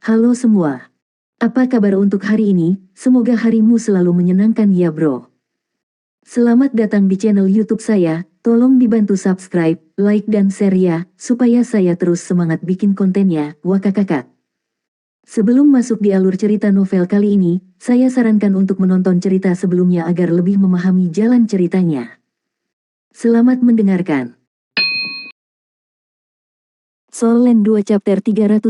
Halo semua. Apa kabar untuk hari ini? Semoga harimu selalu menyenangkan ya bro. Selamat datang di channel YouTube saya. Tolong dibantu subscribe, like dan share ya, supaya saya terus semangat bikin kontennya. Wakakakak. Sebelum masuk di alur cerita novel kali ini, saya sarankan untuk menonton cerita sebelumnya agar lebih memahami jalan ceritanya. Selamat mendengarkan. Soul Land 2 Chapter 332.1.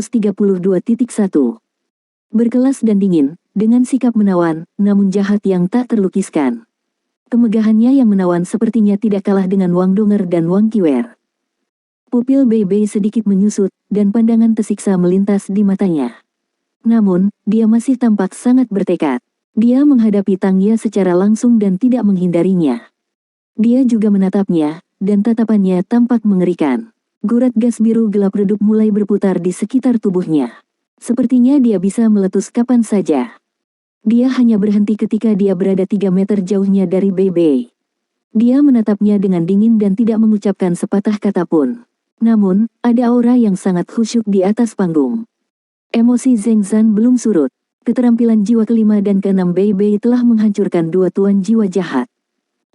Berkelas dan dingin, dengan sikap menawan, namun jahat yang tak terlukiskan. Kemegahannya yang menawan sepertinya tidak kalah dengan Wang Donger dan Wang Qiwer. Pupil Bei Bei sedikit menyusut, dan pandangan tersiksa melintas di matanya. Namun, dia masih tampak sangat bertekad. Dia menghadapi Tang Ye secara langsung dan tidak menghindarinya. Dia juga menatapnya, dan tatapannya tampak mengerikan. Gurat gas biru gelap redup mulai berputar di sekitar tubuhnya. Sepertinya dia bisa meletus kapan saja. Dia hanya berhenti ketika dia berada 3 meter jauhnya dari Bei Bei. Dia menatapnya dengan dingin dan tidak mengucapkan sepatah kata pun. Namun, ada aura yang sangat khusyuk di atas panggung. Emosi Zheng Zan belum surut. Keterampilan jiwa kelima dan keenam Bei Bei telah menghancurkan dua tuan jiwa jahat.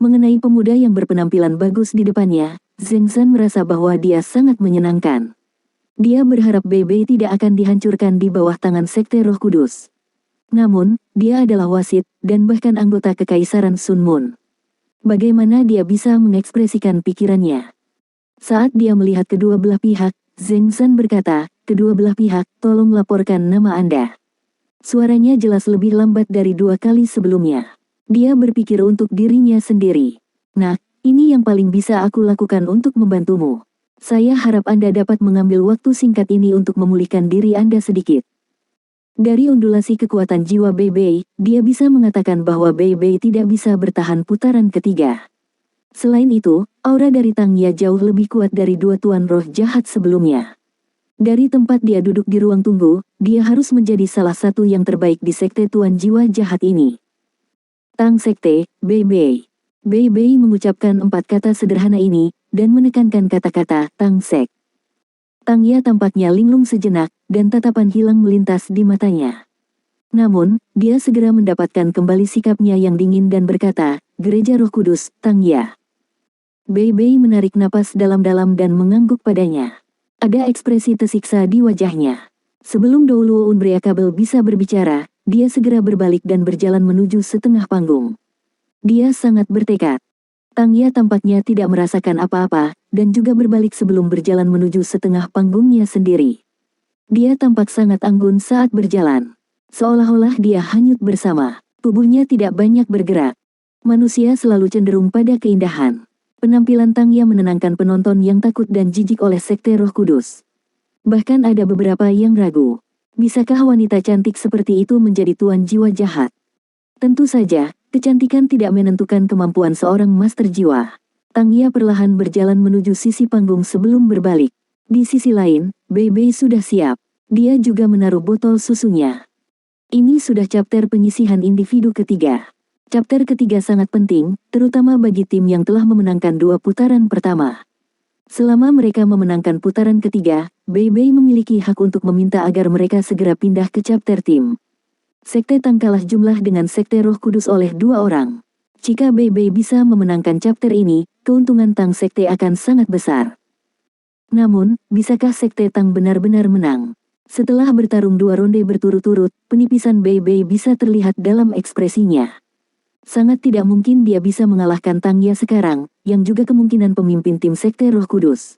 Mengenai pemuda yang berpenampilan bagus di depannya, Zheng Zan merasa bahwa dia sangat menyenangkan. Dia berharap Bei Bei tidak akan dihancurkan di bawah tangan Sekte Roh Kudus. Namun, dia adalah wasit, dan bahkan anggota Kekaisaran Sun Moon. Bagaimana dia bisa mengekspresikan pikirannya? Saat dia melihat kedua belah pihak, Zheng Zan berkata, "Kedua belah pihak, tolong laporkan nama Anda." Suaranya jelas lebih lambat dari 2 kali sebelumnya. Dia berpikir untuk dirinya sendiri. "Nah, ini yang paling bisa aku lakukan untuk membantumu. Saya harap Anda dapat mengambil waktu singkat ini untuk memulihkan diri Anda sedikit." Dari undulasi kekuatan jiwa Bei Bei, dia bisa mengatakan bahwa Bei Bei tidak bisa bertahan putaran ketiga. Selain itu, aura dari Tang Ye jauh lebih kuat dari dua tuan roh jahat sebelumnya. Dari tempat dia duduk di ruang tunggu, dia harus menjadi salah satu yang terbaik di sekte tuan jiwa jahat ini. Tang Sekte, Bei Bei. Bei Bei mengucapkan 4 kata sederhana ini, dan menekankan kata-kata Tang Sek. Tang Ye tampaknya linglung sejenak, dan tatapan hilang melintas di matanya. Namun, dia segera mendapatkan kembali sikapnya yang dingin dan berkata, "Gereja Roh Kudus, Tang Ye." Bei Bei menarik napas dalam-dalam dan mengangguk padanya. Ada ekspresi tersiksa di wajahnya. Sebelum Douluo Unbreakable bisa berbicara, dia segera berbalik dan berjalan menuju setengah panggung. Dia sangat bertekad. Tang Ye tampaknya tidak merasakan apa-apa, dan juga berbalik sebelum berjalan menuju setengah panggungnya sendiri. Dia tampak sangat anggun saat berjalan. Seolah-olah dia hanyut bersama. Tubuhnya tidak banyak bergerak. Manusia selalu cenderung pada keindahan. Penampilan Tang Ye menenangkan penonton yang takut dan jijik oleh Sekte Roh Kudus. Bahkan ada beberapa yang ragu. Bisakah wanita cantik seperti itu menjadi tuan jiwa jahat? Tentu saja, kecantikan tidak menentukan kemampuan seorang master jiwa. Tang Ye perlahan berjalan menuju sisi panggung sebelum berbalik. Di sisi lain, Bei Bei sudah siap. Dia juga menaruh botol susunya. Ini sudah chapter penyisihan individu ketiga. Chapter ketiga sangat penting, terutama bagi tim yang telah memenangkan 2 putaran pertama. Selama mereka memenangkan putaran ketiga, Bei Bei memiliki hak untuk meminta agar mereka segera pindah ke chapter tim. Sekte Tang kalah jumlah dengan Sekte Roh Kudus oleh 2 orang. Jika Bei Bei bisa memenangkan chapter ini, keuntungan Tang Sekte akan sangat besar. Namun, bisakah Sekte Tang benar-benar menang? Setelah bertarung 2 ronde berturut-turut, penipisan Bei Bei bisa terlihat dalam ekspresinya. Sangat tidak mungkin dia bisa mengalahkan Tang Ye sekarang, yang juga kemungkinan pemimpin tim Sekte Roh Kudus.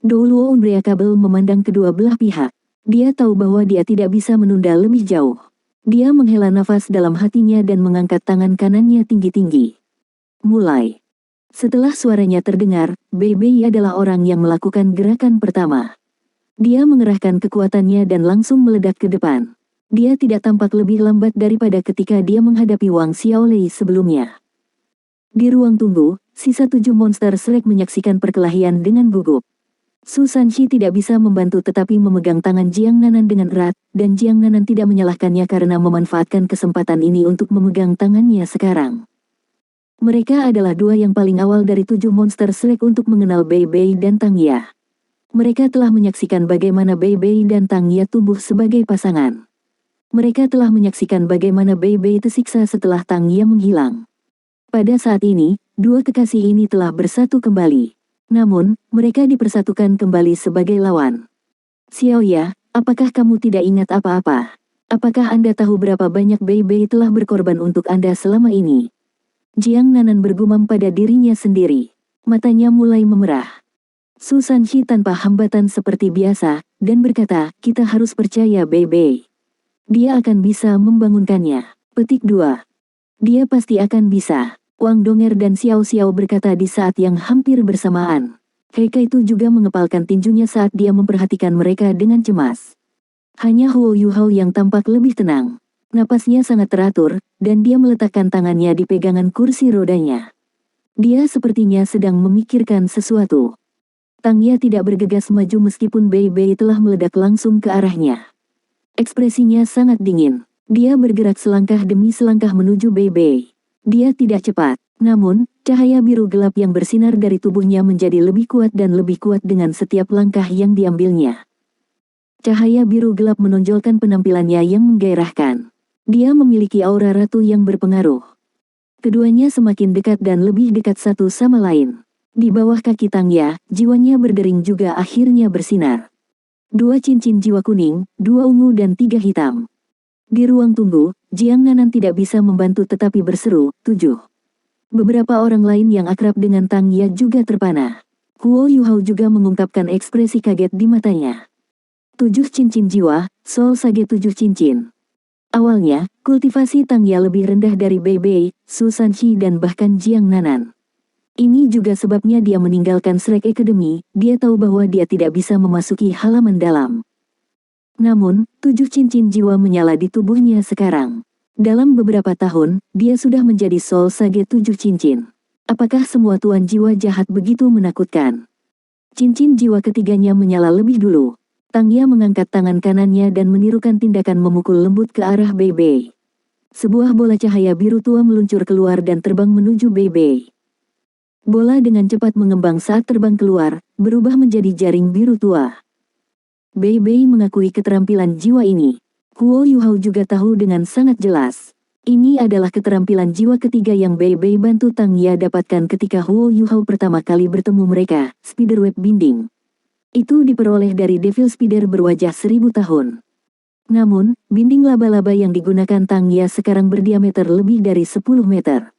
Douluo Unbreakable memandang kedua belah pihak. Dia tahu bahwa dia tidak bisa menunda lebih jauh. Dia menghela nafas dalam hatinya dan mengangkat tangan kanannya tinggi-tinggi. Mulai. Setelah suaranya terdengar, Bei Bei adalah orang yang melakukan gerakan pertama. Dia mengerahkan kekuatannya dan langsung meledak ke depan. Dia tidak tampak lebih lambat daripada ketika dia menghadapi Wang Xiaolei sebelumnya. Di ruang tunggu, sisa 7 monster Shrek menyaksikan perkelahian dengan gugup. Su Sanxi tidak bisa membantu tetapi memegang tangan Jiang Nanan dengan erat, dan Jiang Nanan tidak menyalahkannya karena memanfaatkan kesempatan ini untuk memegang tangannya sekarang. Mereka adalah 2 yang paling awal dari 7 monster Shrek untuk mengenal Bei Bei dan Tang Ye. Mereka telah menyaksikan bagaimana Bei Bei dan Tang Ye tumbuh sebagai pasangan. Mereka telah menyaksikan bagaimana Bei Bei tersiksa setelah Tang Ye menghilang. Pada saat ini, dua kekasih ini telah bersatu kembali. Namun, mereka dipersatukan kembali sebagai lawan. Xiao Ya, apakah kamu tidak ingat apa-apa? Apakah Anda tahu berapa banyak Bei Bei telah berkorban untuk Anda selama ini? Jiang Nanan bergumam pada dirinya sendiri. Matanya mulai memerah. Su Sanxi tanpa hambatan seperti biasa, dan berkata, kita harus percaya Bei Bei. Dia akan bisa membangunkannya. Petik 2. Dia pasti akan bisa. Wang Donger dan Xiao Xiao berkata di saat yang hampir bersamaan. Heike itu juga mengepalkan tinjunya saat dia memperhatikan mereka dengan cemas. Hanya Huo Yuhao yang tampak lebih tenang. Napasnya sangat teratur, dan dia meletakkan tangannya di pegangan kursi rodanya. Dia sepertinya sedang memikirkan sesuatu. Tang Ye tidak bergegas maju meskipun Bei Bei telah meledak langsung ke arahnya. Ekspresinya sangat dingin. Dia bergerak selangkah demi selangkah menuju Bei Bei. Dia tidak cepat, namun, cahaya biru gelap yang bersinar dari tubuhnya menjadi lebih kuat dan lebih kuat dengan setiap langkah yang diambilnya. Cahaya biru gelap menonjolkan penampilannya yang menggairahkan. Dia memiliki aura ratu yang berpengaruh. Keduanya semakin dekat dan lebih dekat satu sama lain. Di bawah kaki Tang Ye, jiwanya berdering juga akhirnya bersinar. 2 cincin jiwa kuning, 2 ungu dan 3 hitam. Di ruang tunggu, Jiang Nanan tidak bisa membantu tetapi berseru, 7. Beberapa orang lain yang akrab dengan Tang Ye juga terpana. Huo Yuhao juga mengungkapkan ekspresi kaget di matanya. 7 cincin jiwa, Soul Sage 7 cincin. Awalnya, kultivasi Tang Ye lebih rendah dari Bei Bei, Su Sanxi dan bahkan Jiang Nanan. Ini juga sebabnya dia meninggalkan Shrek Academy, dia tahu bahwa dia tidak bisa memasuki halaman dalam. Namun, 7 cincin jiwa menyala di tubuhnya sekarang. Dalam beberapa tahun, dia sudah menjadi Soul Sage 7 cincin. Apakah semua tuan jiwa jahat begitu menakutkan? Cincin jiwa ketiganya menyala lebih dulu. Tang Ye mengangkat tangan kanannya dan menirukan tindakan memukul lembut ke arah Bei Bei. Sebuah bola cahaya biru tua meluncur keluar dan terbang menuju Bei Bei. Bola dengan cepat mengembang saat terbang keluar, berubah menjadi jaring biru tua. Bei Bei mengakui keterampilan jiwa ini. Huo Yuhao juga tahu dengan sangat jelas. Ini adalah keterampilan jiwa ketiga yang Bei Bei bantu Tang Ye dapatkan ketika Huo Yuhao pertama kali bertemu mereka, Spiderweb Binding. Itu diperoleh dari Devil Spider berwajah 1000 tahun. Namun, binding laba-laba yang digunakan Tang Ye sekarang berdiameter lebih dari 10 meter.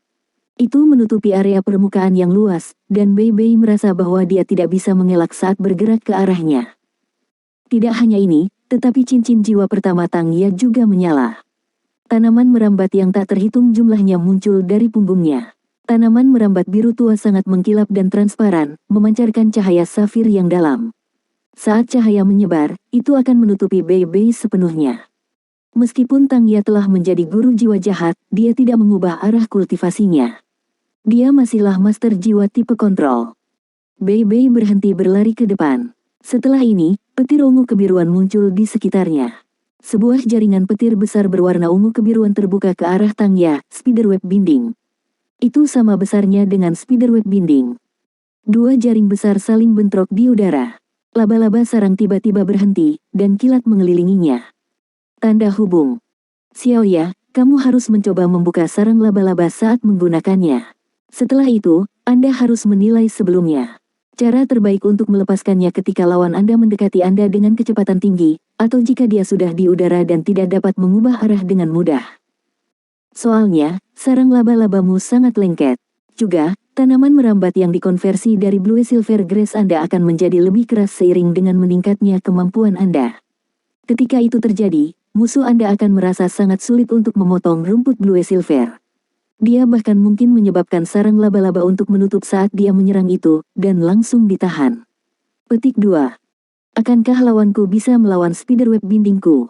Itu menutupi area permukaan yang luas, dan Bei Bei merasa bahwa dia tidak bisa mengelak saat bergerak ke arahnya. Tidak hanya ini, tetapi cincin jiwa pertama Tang Ye juga menyala. Tanaman merambat yang tak terhitung jumlahnya muncul dari punggungnya. Tanaman merambat biru tua sangat mengkilap dan transparan, memancarkan cahaya safir yang dalam. Saat cahaya menyebar, itu akan menutupi Bei Bei sepenuhnya. Meskipun Tang Ye telah menjadi guru jiwa jahat, dia tidak mengubah arah kultivasinya. Dia masihlah master jiwa tipe kontrol. Bei Bei berhenti berlari ke depan. Setelah ini, petir ungu kebiruan muncul di sekitarnya. Sebuah jaringan petir besar berwarna ungu kebiruan terbuka ke arah Tang Ye, Spiderweb Binding. Itu sama besarnya dengan Spiderweb Binding. 2 jaring besar saling bentrok di udara. Laba-laba sarang tiba-tiba berhenti, dan kilat mengelilinginya. Tanda hubung. Xiao Ya, kamu harus mencoba membuka sarang laba-laba saat menggunakannya. Setelah itu, Anda harus menilai sebelumnya. Cara terbaik untuk melepaskannya ketika lawan Anda mendekati Anda dengan kecepatan tinggi, atau jika dia sudah di udara dan tidak dapat mengubah arah dengan mudah. Soalnya, sarang laba-labamu sangat lengket. Juga, tanaman merambat yang dikonversi dari Blue Silver Grass Anda akan menjadi lebih keras seiring dengan meningkatnya kemampuan Anda. Ketika itu terjadi, musuh Anda akan merasa sangat sulit untuk memotong rumput Blue Silver. Dia bahkan mungkin menyebabkan sarang laba-laba untuk menutup saat dia menyerang itu, dan langsung ditahan. Petik 2. Akankah lawanku bisa melawan Spiderweb Bindingku?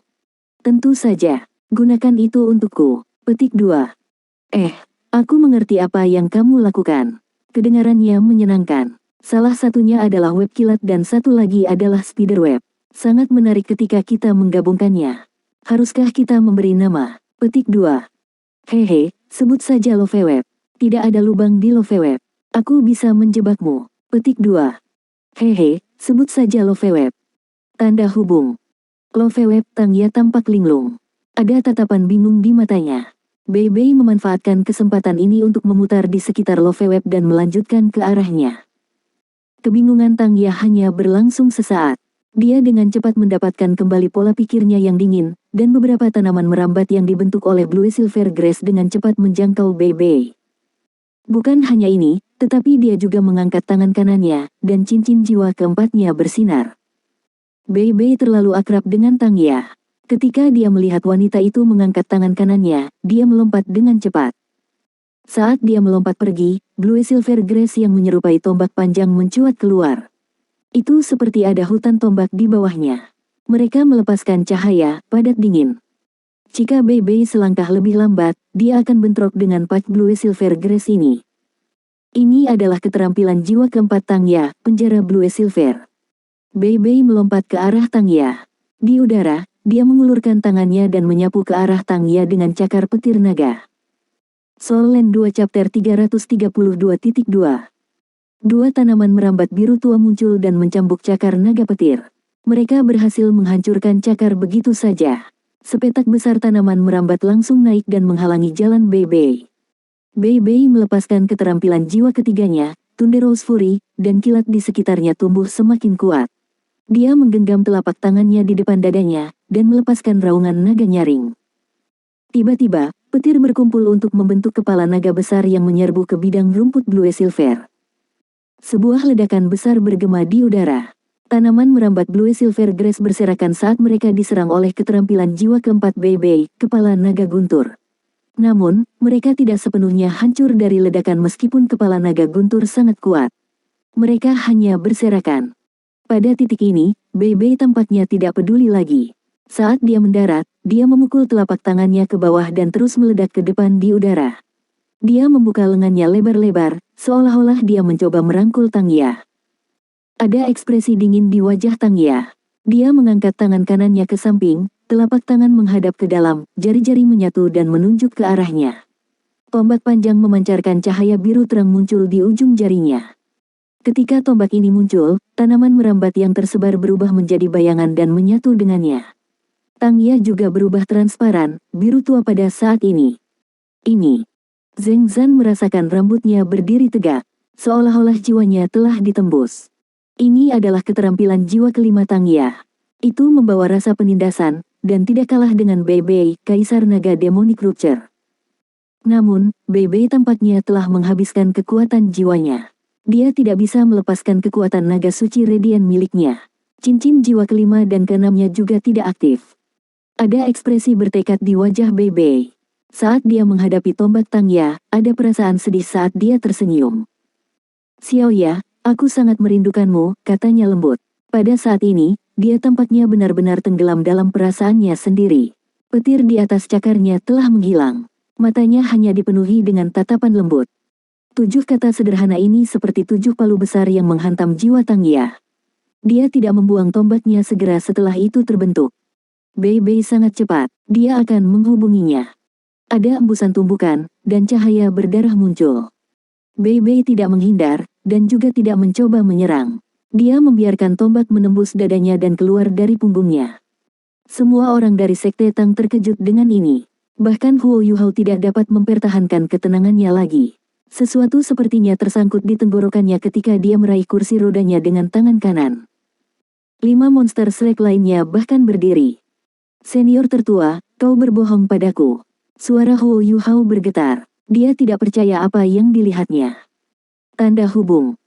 Tentu saja. Gunakan itu untukku. Petik 2. Aku mengerti apa yang kamu lakukan. Kedengarannya menyenangkan. Salah satunya adalah web kilat dan satu lagi adalah Spiderweb. Sangat menarik ketika kita menggabungkannya. Haruskah kita memberi nama? Petik 2. Hehe, sebut saja Loveweb. Tidak ada lubang di Loveweb. Aku bisa menjebakmu. Petik 2. Hehe, Sebut saja Loveweb. Tanda hubung. Loveweb Tang Ya tampak linglung. Ada tatapan bingung di matanya. Bei Bei memanfaatkan kesempatan ini untuk memutar di sekitar Loveweb dan melanjutkan ke arahnya. Kebingungan Tang Ya hanya berlangsung sesaat. Dia dengan cepat mendapatkan kembali pola pikirnya yang dingin, dan beberapa tanaman merambat yang dibentuk oleh Blue Silver Grass dengan cepat menjangkau Bei Bei. Bukan hanya ini, tetapi dia juga mengangkat tangan kanannya, dan cincin jiwa keempatnya bersinar. Bei Bei terlalu akrab dengan Tang Ya. Ketika dia melihat wanita itu mengangkat tangan kanannya, dia melompat dengan cepat. Saat dia melompat pergi, Blue Silver Grass yang menyerupai tombak panjang mencuat keluar. Itu seperti ada hutan tombak di bawahnya. Mereka melepaskan cahaya, padat dingin. Jika Bei Bei selangkah lebih lambat, dia akan bentrok dengan Patch Blue Silver Grass ini. Ini adalah keterampilan jiwa keempat Tang Ya, penjara Blue Silver. Bei Bei melompat ke arah Tang Ya. Di udara, dia mengulurkan tangannya dan menyapu ke arah Tang Ya dengan cakar petir naga. Soul Land 2 Chapter 332.2. Dua tanaman merambat biru tua muncul dan mencambuk cakar naga petir. Mereka berhasil menghancurkan cakar begitu saja. Sepetak besar tanaman merambat langsung naik dan menghalangi jalan Bei Bei. Bei Bei melepaskan keterampilan jiwa ketiganya, Thunderous Fury, dan kilat di sekitarnya tumbuh semakin kuat. Dia menggenggam telapak tangannya di depan dadanya, dan melepaskan raungan naga nyaring. Tiba-tiba, petir berkumpul untuk membentuk kepala naga besar yang menyerbu ke bidang rumput Blue Silver. Sebuah ledakan besar bergema di udara. Tanaman merambat Blue Silver Grass berserakan saat mereka diserang oleh keterampilan jiwa keempat Bei Bei, kepala naga guntur. Namun, mereka tidak sepenuhnya hancur dari ledakan meskipun kepala naga guntur sangat kuat. Mereka hanya berserakan. Pada titik ini, Bei Bei tampaknya tidak peduli lagi. Saat dia mendarat, dia memukul telapak tangannya ke bawah dan terus meledak ke depan di udara. Dia membuka lengannya lebar-lebar, seolah-olah dia mencoba merangkul Tang Ya. Ada ekspresi dingin di wajah Tang Ya. Dia mengangkat tangan kanannya ke samping, telapak tangan menghadap ke dalam, jari-jari menyatu dan menunjuk ke arahnya. Tombak panjang memancarkan cahaya biru terang muncul di ujung jarinya. Ketika tombak ini muncul, tanaman merambat yang tersebar berubah menjadi bayangan dan menyatu dengannya. Tang Ya juga berubah transparan, biru tua pada saat ini. Ini. Zheng Zan merasakan rambutnya berdiri tegak, seolah-olah jiwanya telah ditembus. Ini adalah keterampilan jiwa kelima Tang Ya. Itu membawa rasa penindasan, dan tidak kalah dengan Bei Bei, Kaisar Naga Demonic Rupture. Namun, Bei Bei tampaknya telah menghabiskan kekuatan jiwanya. Dia tidak bisa melepaskan kekuatan naga suci radian miliknya. Cincin jiwa kelima dan keenamnya juga tidak aktif. Ada ekspresi bertekad di wajah Bei Bei. Saat dia menghadapi tombak Tang Ya, ada perasaan sedih saat dia tersenyum. Xiao Ya, aku sangat merindukanmu, katanya lembut. Pada saat ini, dia tampaknya benar-benar tenggelam dalam perasaannya sendiri. Petir di atas cakarnya telah menghilang. Matanya hanya dipenuhi dengan tatapan lembut. 7 kata sederhana ini seperti 7 palu besar yang menghantam jiwa Tang Ya. Dia tidak membuang tombaknya segera setelah itu terbentuk. Bei Bei sangat cepat, dia akan menghubunginya. Ada embusan tumbukan, dan cahaya berdarah muncul. Bei Bei tidak menghindar, dan juga tidak mencoba menyerang. Dia membiarkan tombak menembus dadanya dan keluar dari punggungnya. Semua orang dari Sekte Tang terkejut dengan ini. Bahkan Huo Yuhao tidak dapat mempertahankan ketenangannya lagi. Sesuatu sepertinya tersangkut di tenggorokannya ketika dia meraih kursi rodanya dengan tangan kanan. 5 monster Shrek lainnya bahkan berdiri. Senior tertua, kau berbohong padaku. Suara Huo Yuhao bergetar. Dia tidak percaya apa yang dilihatnya. Tanda hubung.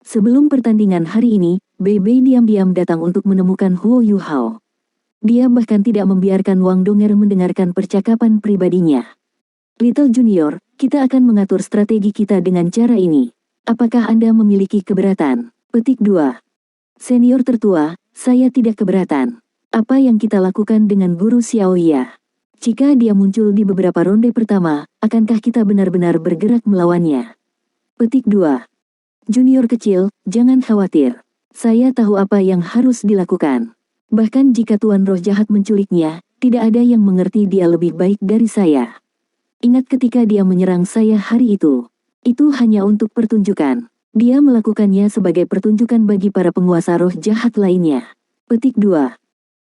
Sebelum pertandingan hari ini, Bei Bei diam-diam datang untuk menemukan Huo Yuhao. Dia bahkan tidak membiarkan Wang Donger mendengarkan percakapan pribadinya. Little Junior, kita akan mengatur strategi kita dengan cara ini. Apakah Anda memiliki keberatan? Petik 2. Senior tertua, saya tidak keberatan. Apa yang kita lakukan dengan Guru Xiao Ya? Jika dia muncul di beberapa ronde pertama, akankah kita benar-benar bergerak melawannya? Petik 2. Junior kecil, jangan khawatir. Saya tahu apa yang harus dilakukan. Bahkan jika Tuan Roh Jahat menculiknya, tidak ada yang mengerti dia lebih baik dari saya. Ingat ketika dia menyerang saya hari itu. Itu hanya untuk pertunjukan. Dia melakukannya sebagai pertunjukan bagi para penguasa roh jahat lainnya. Petik 2.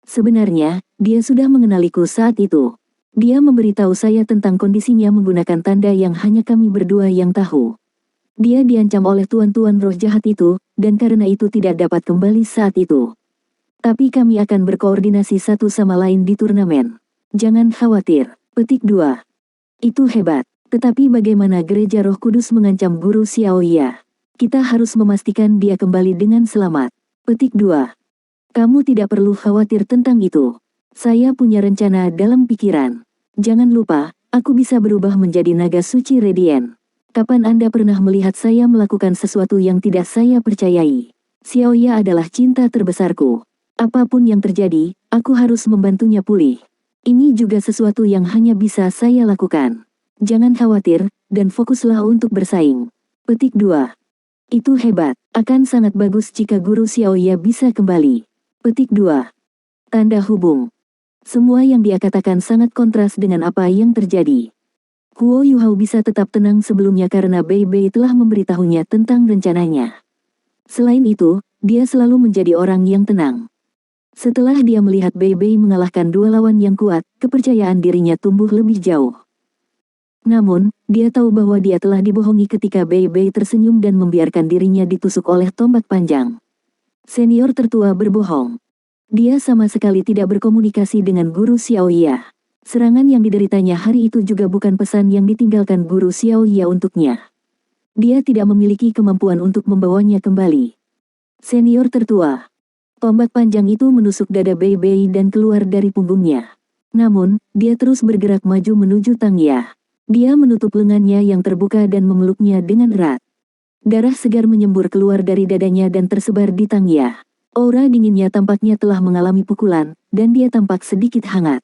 Sebenarnya, dia sudah mengenaliku saat itu. Dia memberitahu saya tentang kondisinya menggunakan tanda yang hanya kami berdua yang tahu. Dia diancam oleh tuan-tuan roh jahat itu, dan karena itu tidak dapat kembali saat itu. Tapi kami akan berkoordinasi satu sama lain di turnamen. Jangan khawatir. Petik 2. Itu hebat. Tetapi bagaimana Gereja Roh Kudus mengancam Guru Xiaoya? Kita harus memastikan dia kembali dengan selamat. Petik 2. Kamu tidak perlu khawatir tentang itu. Saya punya rencana dalam pikiran. Jangan lupa, aku bisa berubah menjadi naga suci Radiant. Kapan Anda pernah melihat saya melakukan sesuatu yang tidak saya percayai? Xiaoya adalah cinta terbesarku. Apapun yang terjadi, aku harus membantunya pulih. Ini juga sesuatu yang hanya bisa saya lakukan. Jangan khawatir, dan fokuslah untuk bersaing. Petik 2. Itu hebat. Akan sangat bagus jika Guru Xiaoya bisa kembali. Petik 2. Tanda hubung. Semua yang dia katakan sangat kontras dengan apa yang terjadi. Huo Yuhao bisa tetap tenang sebelumnya karena Bei Bei telah memberitahunya tentang rencananya. Selain itu, dia selalu menjadi orang yang tenang. Setelah dia melihat Bei Bei mengalahkan dua lawan yang kuat, kepercayaan dirinya tumbuh lebih jauh. Namun, dia tahu bahwa dia telah dibohongi ketika Bei Bei tersenyum dan membiarkan dirinya ditusuk oleh tombak panjang. Senior tertua berbohong. Dia sama sekali tidak berkomunikasi dengan Guru Xiaoya. Serangan yang dideritanya hari itu juga bukan pesan yang ditinggalkan Guru Xiaoya untuknya. Dia tidak memiliki kemampuan untuk membawanya kembali. Senior tertua. Tombak panjang itu menusuk dada Bei Bei dan keluar dari punggungnya. Namun, dia terus bergerak maju menuju Tang Ya. Dia menutup lengannya yang terbuka dan memeluknya dengan erat. Darah segar menyembur keluar dari dadanya dan tersebar di Tang Ya. Aura dinginnya tampaknya telah mengalami pukulan, dan dia tampak sedikit hangat.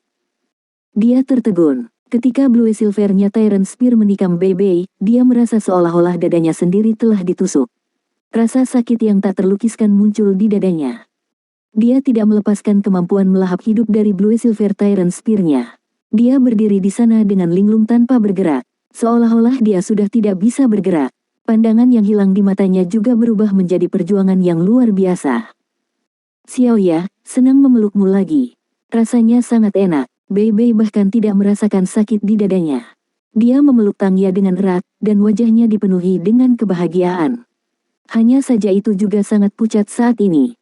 Dia tertegun. Ketika Blue Silvernya Tyrant Spear menikam Bei Bei, dia merasa seolah-olah dadanya sendiri telah ditusuk. Rasa sakit yang tak terlukiskan muncul di dadanya. Dia tidak melepaskan kemampuan melahap hidup dari Blue Silver Tyrant Spear-nya. Dia berdiri di sana dengan linglung tanpa bergerak, seolah-olah dia sudah tidak bisa bergerak. Pandangan yang hilang di matanya juga berubah menjadi perjuangan yang luar biasa. Xiaoya, senang memelukmu lagi. Rasanya sangat enak. Bei Bei bahkan tidak merasakan sakit di dadanya. Dia memeluk Tang Ya dengan erat, dan wajahnya dipenuhi dengan kebahagiaan. Hanya saja itu juga sangat pucat saat ini.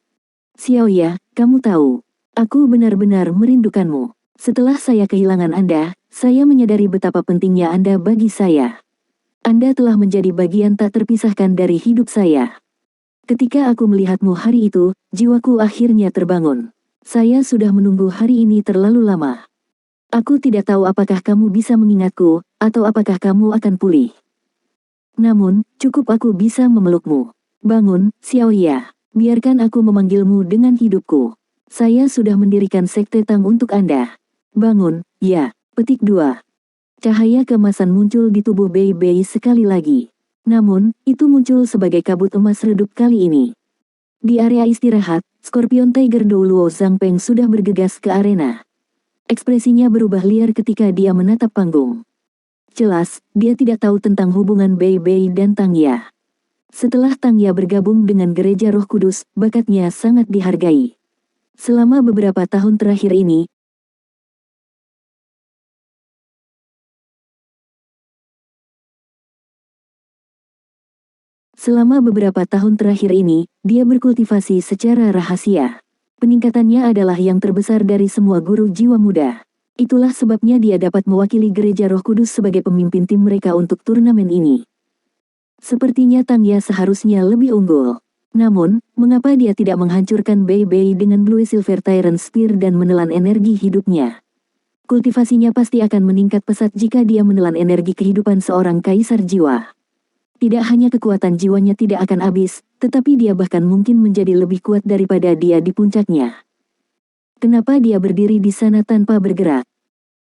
Xiaoya, kamu tahu, aku benar-benar merindukanmu. Setelah saya kehilangan Anda, saya menyadari betapa pentingnya Anda bagi saya. Anda telah menjadi bagian tak terpisahkan dari hidup saya. Ketika aku melihatmu hari itu, jiwaku akhirnya terbangun. Saya sudah menunggu hari ini terlalu lama. Aku tidak tahu apakah kamu bisa mengingatku, atau apakah kamu akan pulih. Namun, cukup aku bisa memelukmu. Bangun, Xiaoya. Biarkan aku memanggilmu dengan hidupku. Saya sudah mendirikan sekte Tang untuk Anda. Bangun, ya. Petik 2. Cahaya keemasan muncul di tubuh Bei Bei sekali lagi. Namun, itu muncul sebagai kabut emas redup kali ini. Di area istirahat, Scorpion Tiger Dou Luo Zhangpeng sudah bergegas ke arena. Ekspresinya berubah liar ketika dia menatap panggung. Jelas, dia tidak tahu tentang hubungan Bei Bei dan Tang Ya. Setelah Tang Ya bergabung dengan Gereja Roh Kudus, bakatnya sangat dihargai. Selama beberapa tahun terakhir ini, dia berkultivasi secara rahasia. Peningkatannya adalah yang terbesar dari semua guru jiwa muda. Itulah sebabnya dia dapat mewakili Gereja Roh Kudus sebagai pemimpin tim mereka untuk turnamen ini. Sepertinya Tang Ya seharusnya lebih unggul. Namun, mengapa dia tidak menghancurkan Bei Bei dengan Blue Silver Tyrant Spear dan menelan energi hidupnya? Kultivasinya pasti akan meningkat pesat jika dia menelan energi kehidupan seorang kaisar jiwa. Tidak hanya kekuatan jiwanya tidak akan habis, tetapi dia bahkan mungkin menjadi lebih kuat daripada dia di puncaknya. Kenapa dia berdiri di sana tanpa bergerak?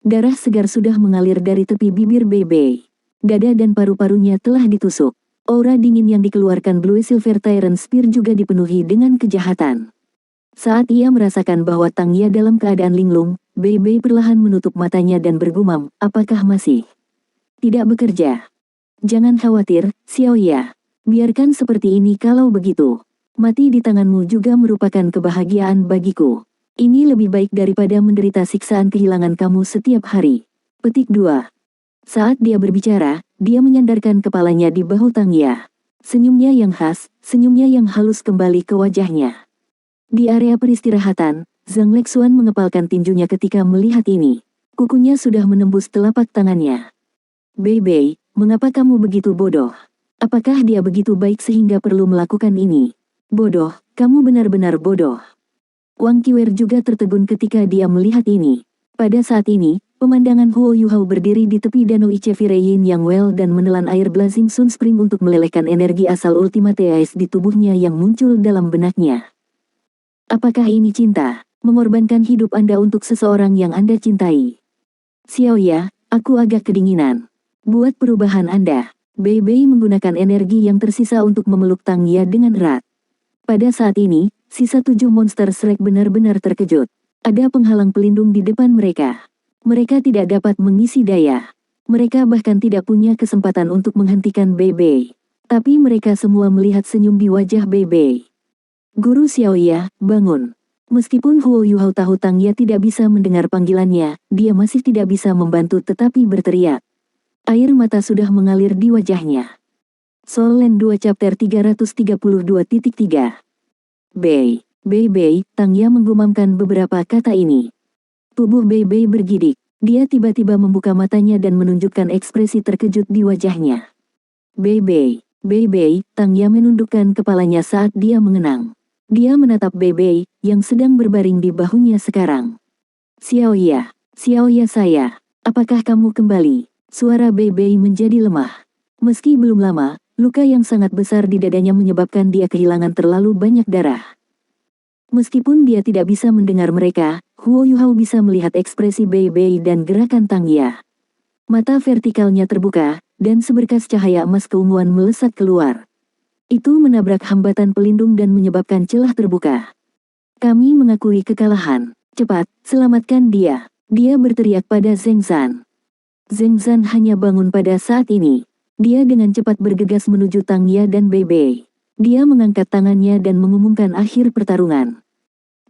Darah segar sudah mengalir dari tepi bibir Bei Bei. Dada dan paru-parunya telah ditusuk. Aura dingin yang dikeluarkan Blue Silver Tyrant Spear juga dipenuhi dengan kejahatan. Saat ia merasakan bahwa Tang Ya dalam keadaan linglung, Bei Bei perlahan menutup matanya dan bergumam, apakah masih tidak bekerja? Jangan khawatir, Xiaoya. Biarkan seperti ini kalau begitu. Mati di tanganmu juga merupakan kebahagiaan bagiku. Ini lebih baik daripada menderita siksaan kehilangan kamu setiap hari. Petik 2. Saat dia berbicara, dia menyandarkan kepalanya di bahu Tang Ya. Senyumnya yang khas, senyumnya yang halus kembali ke wajahnya. Di area peristirahatan, Zhang Lexuan mengepalkan tinjunya ketika melihat ini. Kukunya sudah menembus telapak tangannya. Bei Bei, mengapa kamu begitu bodoh? Apakah dia begitu baik sehingga perlu melakukan ini? Bodoh, kamu benar-benar bodoh. Wang Qiwer juga tertegun ketika dia melihat ini. Pada saat ini, pemandangan Huo Yuhao berdiri di tepi danau Ichevireyin yang well dan menelan air Blazing Sun Spring untuk melelehkan energi asal Ultimate Ice di tubuhnya yang muncul dalam benaknya. Apakah ini cinta? Mengorbankan hidup Anda untuk seseorang yang Anda cintai. Xiaoya, aku agak kedinginan. Buat perubahan Anda. Bei Bei menggunakan energi yang tersisa untuk memeluk Tang Ya dengan erat. Pada saat ini, sisa 7 monster Shrek benar-benar terkejut. Ada penghalang pelindung di depan mereka. Mereka tidak dapat mengisi daya. Mereka bahkan tidak punya kesempatan untuk menghentikan Bei Bei. Tapi mereka semua melihat senyum di wajah Bei Bei. Guru Xiaoya, bangun. Meskipun Huo Yuhao tahu Tang Ya tidak bisa mendengar panggilannya, dia masih tidak bisa membantu tetapi berteriak. Air mata sudah mengalir di wajahnya. Soul Land 2 Chapter 332.3 Bei, Bei Bei, Tang Ya menggumamkan beberapa kata ini. Tubuh Bei Bei bergidik. Dia tiba-tiba membuka matanya dan menunjukkan ekspresi terkejut di wajahnya. Bei Bei, Bei Bei, Tang Ya menundukkan kepalanya saat dia mengenang. Dia menatap Bei Bei, yang sedang berbaring di bahunya sekarang. Xiaoya, Xiaoya saya, apakah kamu kembali? Suara Bei Bei menjadi lemah. Meski belum lama, luka yang sangat besar di dadanya menyebabkan dia kehilangan terlalu banyak darah. Meskipun dia tidak bisa mendengar mereka, Huo Yuhao bisa melihat ekspresi Bei Bei dan gerakan Tang Ya. Mata vertikalnya terbuka, dan seberkas cahaya emas keunguan melesat keluar. Itu menabrak hambatan pelindung dan menyebabkan celah terbuka. Kami mengakui kekalahan. Cepat, selamatkan dia. Dia berteriak pada Zheng Zan. Zheng Zan hanya bangun pada saat ini. Dia dengan cepat bergegas menuju Tang Ya dan Bei Bei. Dia mengangkat tangannya dan mengumumkan akhir pertarungan.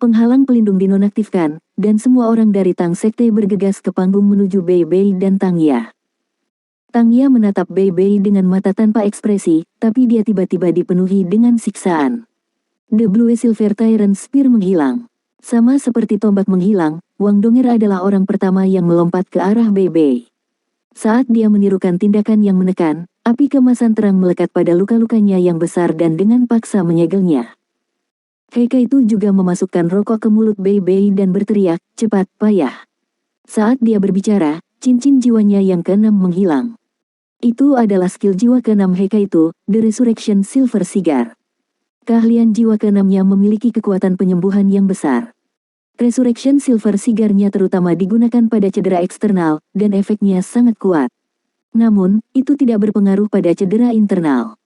Penghalang pelindung dinonaktifkan, dan semua orang dari Tang Sekte bergegas ke panggung menuju Bei Bei dan Tang Ya. Tang Ya menatap Bei Bei dengan mata tanpa ekspresi, tapi dia tiba-tiba dipenuhi dengan siksaan. The Blue Silver Tyrant Spear menghilang. Sama seperti tombak menghilang, Wang Donger adalah orang pertama yang melompat ke arah Bei Bei. Saat dia menirukan tindakan yang menekan, api kemasan terang melekat pada luka-lukanya yang besar dan dengan paksa menyegelnya. Heika itu juga memasukkan rokok ke mulut Bei Bei dan berteriak, cepat, payah. Saat dia berbicara, cincin jiwanya yang keenam menghilang. Itu adalah skill jiwa keenam Heika itu, The Resurrection Silver Cigar. Keahlian jiwa keenamnya memiliki kekuatan penyembuhan yang besar. Resurrection Silver Cigar-nya terutama digunakan pada cedera eksternal, dan efeknya sangat kuat. Namun, itu tidak berpengaruh pada cedera internal.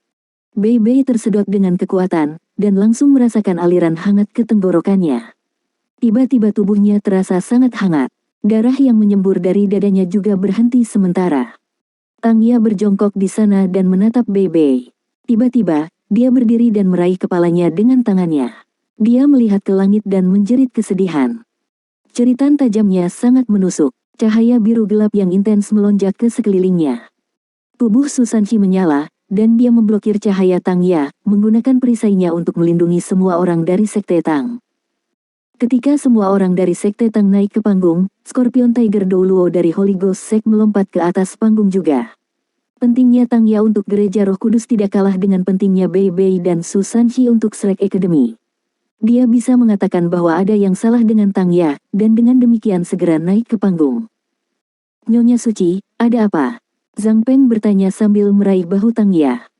Bei Bei tersedot dengan kekuatan, dan langsung merasakan aliran hangat ke tenggorokannya. Tiba-tiba tubuhnya terasa sangat hangat. Darah yang menyembur dari dadanya juga berhenti sementara. Tang Ya berjongkok di sana dan menatap Bei Bei. Tiba-tiba, dia berdiri dan meraih kepalanya dengan tangannya. Dia melihat ke langit dan menjerit kesedihan. Jeritan tajamnya sangat menusuk. Cahaya biru gelap yang intens melonjak ke sekelilingnya. Tubuh Susanshi menyala, dan dia memblokir cahaya Tang Ya, menggunakan perisainya untuk melindungi semua orang dari Sekte Tang. Ketika semua orang dari Sekte Tang naik ke panggung, Scorpion Tiger Douluo dari Holy Ghost Sect melompat ke atas panggung juga. Pentingnya Tang Ya untuk Gereja Roh Kudus tidak kalah dengan pentingnya Bei Bei dan Susanshi untuk Shrek Academy. Dia bisa mengatakan bahwa ada yang salah dengan Tang Ya, dan dengan demikian segera naik ke panggung. Nyonya Suci, ada apa? Zhang Peng bertanya sambil meraih bahu Tang Ya.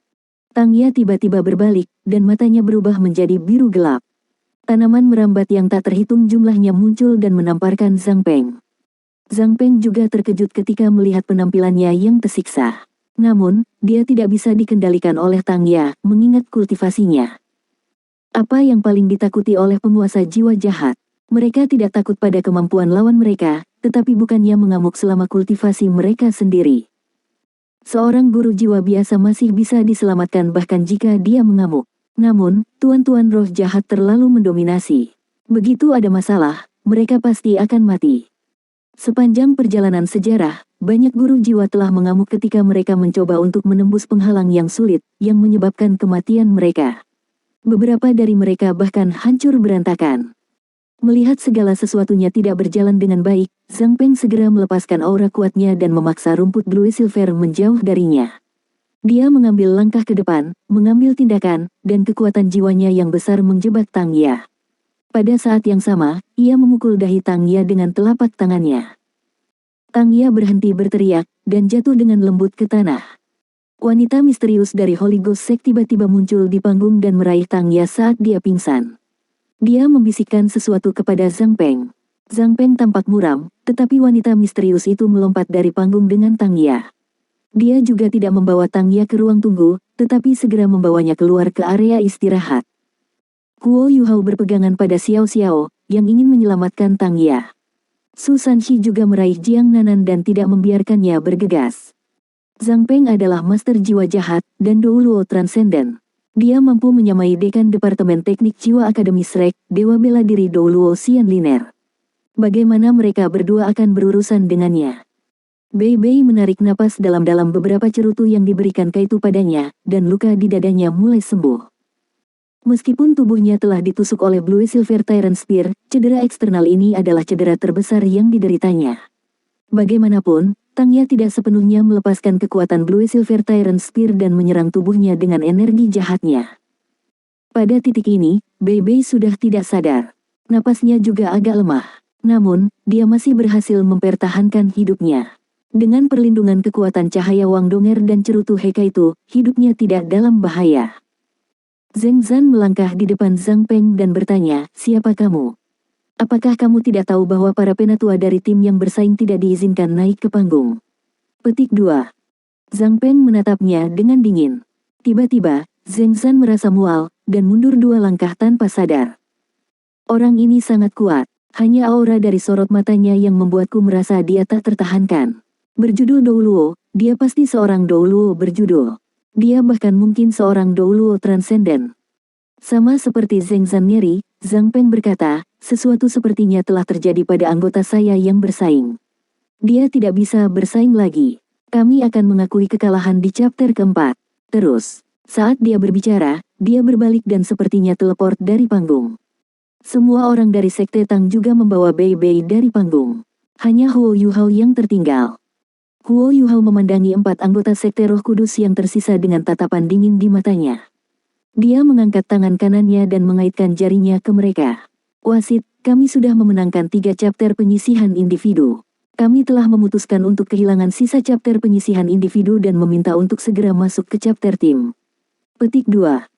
Tang Ya tiba-tiba berbalik, dan matanya berubah menjadi biru gelap. Tanaman merambat yang tak terhitung jumlahnya muncul dan menamparkan Zhang Peng. Zhang Peng juga terkejut ketika melihat penampilannya yang tersiksa. Namun, dia tidak bisa dikendalikan oleh Tang Ya, mengingat kultivasinya. Apa yang paling ditakuti oleh penguasa jiwa jahat? Mereka tidak takut pada kemampuan lawan mereka, tetapi bukannya mengamuk selama kultivasi mereka sendiri. Seorang guru jiwa biasa masih bisa diselamatkan bahkan jika dia mengamuk. Namun, tuan-tuan roh jahat terlalu mendominasi. Begitu ada masalah, mereka pasti akan mati. Sepanjang perjalanan sejarah, banyak guru jiwa telah mengamuk ketika mereka mencoba untuk menembus penghalang yang sulit, yang menyebabkan kematian mereka. Beberapa dari mereka bahkan hancur berantakan. Melihat segala sesuatunya tidak berjalan dengan baik, Zhang Peng segera melepaskan aura kuatnya dan memaksa rumput Blue Silver menjauh darinya. Dia mengambil langkah ke depan, mengambil tindakan, dan kekuatan jiwanya yang besar menjebak Tang Ya. Pada saat yang sama, ia memukul dahi Tang Ya dengan telapak tangannya. Tang Ya berhenti berteriak, dan jatuh dengan lembut ke tanah. Wanita misterius dari Holy Ghost Sect tiba-tiba muncul di panggung dan meraih Tang Ya saat dia pingsan. Dia membisikkan sesuatu kepada Zhang Peng. Zhang Peng tampak muram, tetapi wanita misterius itu melompat dari panggung dengan Tang Ya. Dia juga tidak membawa Tang Ya ke ruang tunggu, tetapi segera membawanya keluar ke area istirahat. Guo Yuhao berpegangan pada Xiao Xiao, yang ingin menyelamatkan Tang Ya. Su Sanxi juga meraih Jiang Nanan dan tidak membiarkannya bergegas. Zhang Peng adalah master jiwa jahat, dan Douluo Transcendent. Dia mampu menyamai Dekan Departemen Teknik Jiwa Akademi Shrek, Dewa Bela Diri Douluo Xianliner. Bagaimana mereka berdua akan berurusan dengannya? Bei Bei menarik napas dalam-dalam beberapa cerutu yang diberikan Kaitu padanya, dan luka di dadanya mulai sembuh. Meskipun tubuhnya telah ditusuk oleh Blue Silver Tyrant Spear, cedera eksternal ini adalah cedera terbesar yang dideritanya. Bagaimanapun, Tang Ya tidak sepenuhnya melepaskan kekuatan Blue Silver Tyrant Spear dan menyerang tubuhnya dengan energi jahatnya. Pada titik ini, Bei Bei sudah tidak sadar. Napasnya juga agak lemah. Namun, dia masih berhasil mempertahankan hidupnya. Dengan perlindungan kekuatan cahaya Wang Donger dan cerutu Hekaitu, hidupnya tidak dalam bahaya. Zheng Zan melangkah di depan Zhang Peng dan bertanya, "Siapa kamu? Apakah kamu tidak tahu bahwa para penatua dari tim yang bersaing tidak diizinkan naik ke panggung?" Petik 2. Zhang Peng menatapnya dengan dingin. Tiba-tiba, Zheng Zan merasa mual, dan mundur 2 langkah tanpa sadar. Orang ini sangat kuat, hanya aura dari sorot matanya yang membuatku merasa dia tak tertahankan. Berjudul Douluo, dia pasti seorang Douluo berjudul. Dia bahkan mungkin seorang Douluo Transcendent. Sama seperti Zheng Zan ngeri, Zhang Peng berkata, sesuatu sepertinya telah terjadi pada anggota saya yang bersaing. Dia tidak bisa bersaing lagi. Kami akan mengakui kekalahan di chapter keempat. Terus, saat dia berbicara, dia berbalik dan sepertinya teleport dari panggung. Semua orang dari Sekte Tang juga membawa Bei Bei dari panggung. Hanya Huo Yuhao yang tertinggal. Huo Yuhao memandangi 4 anggota Sekte Roh Kudus yang tersisa dengan tatapan dingin di matanya. Dia mengangkat tangan kanannya dan mengaitkan jarinya ke mereka. "Wasit, kami sudah memenangkan 3 chapter penyisihan individu. Kami telah memutuskan untuk kehilangan sisa chapter penyisihan individu dan meminta untuk segera masuk ke chapter tim." Petik 2.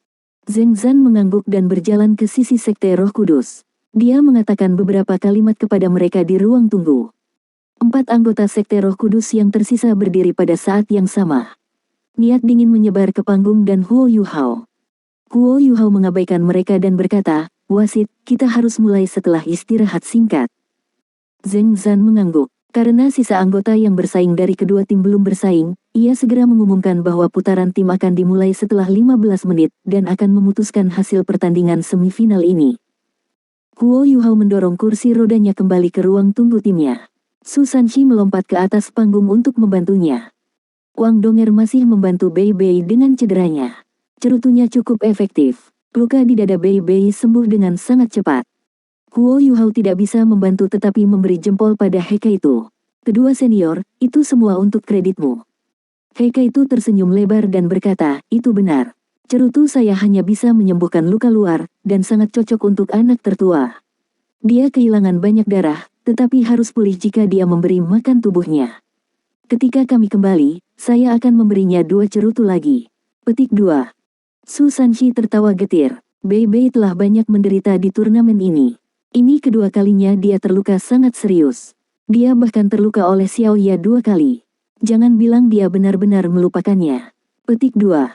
Zheng Zan mengangguk dan berjalan ke sisi Sekte Roh Kudus. Dia mengatakan beberapa kalimat kepada mereka di ruang tunggu. 4 anggota Sekte Roh Kudus yang tersisa berdiri pada saat yang sama. Niat dingin menyebar ke panggung dan Huo Yuhao. Huo Yuhao mengabaikan mereka dan berkata, "Wasit, kita harus mulai setelah istirahat singkat." Zheng Zan mengangguk. Karena sisa anggota yang bersaing dari kedua tim belum bersaing, ia segera mengumumkan bahwa putaran tim akan dimulai setelah 15 menit dan akan memutuskan hasil pertandingan semifinal ini. Huo Yuhao mendorong kursi rodanya kembali ke ruang tunggu timnya. Su Sanxi melompat ke atas panggung untuk membantunya. Wang Donger masih membantu Bei Bei dengan cederanya. Cerutunya cukup efektif. Luka di dada Bei Bei sembuh dengan sangat cepat. Huo Yuhao tidak bisa membantu tetapi memberi jempol pada Hekaitu. "Kedua senior, itu semua untuk kreditmu." Hekaitu tersenyum lebar dan berkata, "Itu benar. Cerutu saya hanya bisa menyembuhkan luka luar, dan sangat cocok untuk anak tertua. Dia kehilangan banyak darah, tetapi harus pulih jika dia memberi makan tubuhnya. Ketika kami kembali, saya akan memberinya 2 cerutu lagi." Petik 2. Su Sanxi tertawa getir. Bei Bei telah banyak menderita di turnamen ini. Ini kedua kalinya dia terluka sangat serius. Dia bahkan terluka oleh Xiao Ya 2 kali. Jangan bilang dia benar-benar melupakannya. Petik 2.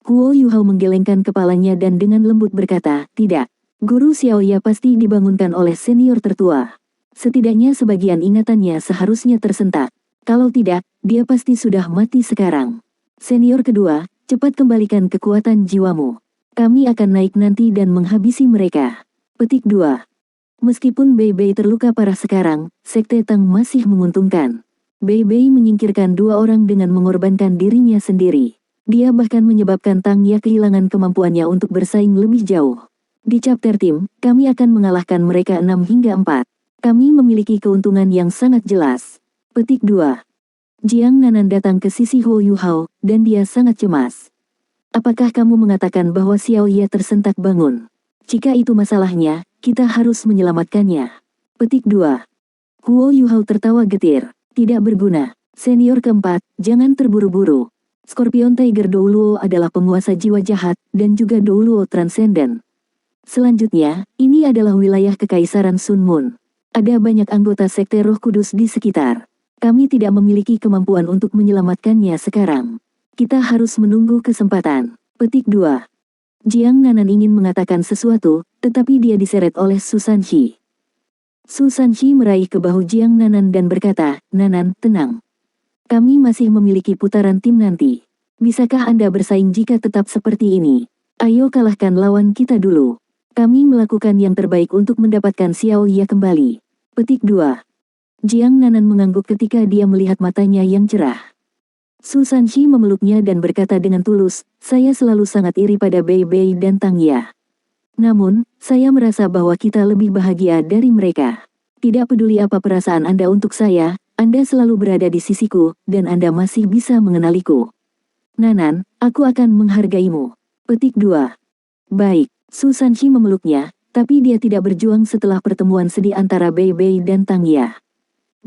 Huo Yuhao menggelengkan kepalanya dan dengan lembut berkata, "Tidak. Guru Xiao Ya pasti dibangunkan oleh senior tertua. Setidaknya sebagian ingatannya seharusnya tersentak. Kalau tidak, dia pasti sudah mati sekarang. Senior kedua, cepat kembalikan kekuatan jiwamu. Kami akan naik nanti dan menghabisi mereka. Petik 2. Meskipun Bei Bei terluka parah sekarang, Sekte Tang masih menguntungkan. Bei Bei menyingkirkan 2 orang dengan mengorbankan dirinya sendiri. Dia bahkan menyebabkan Tang Ya kehilangan kemampuannya untuk bersaing lebih jauh. Di chapter tim, kami akan mengalahkan mereka 6 hingga 4. Kami memiliki keuntungan yang sangat jelas. Petik 2. Jiang Nanan datang ke sisi Huo Yuhao, dan dia sangat cemas. Apakah kamu mengatakan bahwa Xiao Ye tersentak bangun? Jika itu masalahnya, kita harus menyelamatkannya. Petik 2. Huo Yuhao tertawa getir. Tidak berguna. Senior keempat, jangan terburu-buru. Scorpion Tiger Douluo adalah penguasa jiwa jahat, dan juga Douluo Transcendent. Selanjutnya, ini adalah wilayah Kekaisaran Sun Moon. Ada banyak anggota Sekte Roh Kudus di sekitar. Kami tidak memiliki kemampuan untuk menyelamatkannya sekarang. Kita harus menunggu kesempatan. Petik 2. Jiang Nanan ingin mengatakan sesuatu, tetapi dia diseret oleh Su Sanxi. Su Sanxi meraih ke bahu Jiang Nanan dan berkata, "Nanan, tenang. Kami masih memiliki putaran tim nanti. Bisakah Anda bersaing jika tetap seperti ini? Ayo kalahkan lawan kita dulu. Kami melakukan yang terbaik untuk mendapatkan Xiao Ye kembali." Petik 2. Jiang Nanan mengangguk ketika dia melihat matanya yang cerah. Su Sanxi memeluknya dan berkata dengan tulus, "Saya selalu sangat iri pada Bei Bei dan Tang Ya. Namun, saya merasa bahwa kita lebih bahagia dari mereka. Tidak peduli apa perasaan Anda untuk saya, Anda selalu berada di sisiku, dan Anda masih bisa mengenaliku. Nanan, aku akan menghargaimu." Petik 2. Baik, Su Sanxi memeluknya, tapi dia tidak berjuang setelah pertemuan sedih antara Bei Bei dan Tang Ya.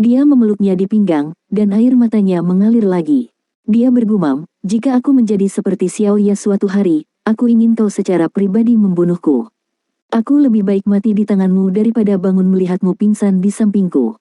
Dia memeluknya di pinggang, dan air matanya mengalir lagi. Dia bergumam, "Jika aku menjadi seperti Xiao Ye suatu hari, aku ingin kau secara pribadi membunuhku. Aku lebih baik mati di tanganmu daripada bangun melihatmu pingsan di sampingku."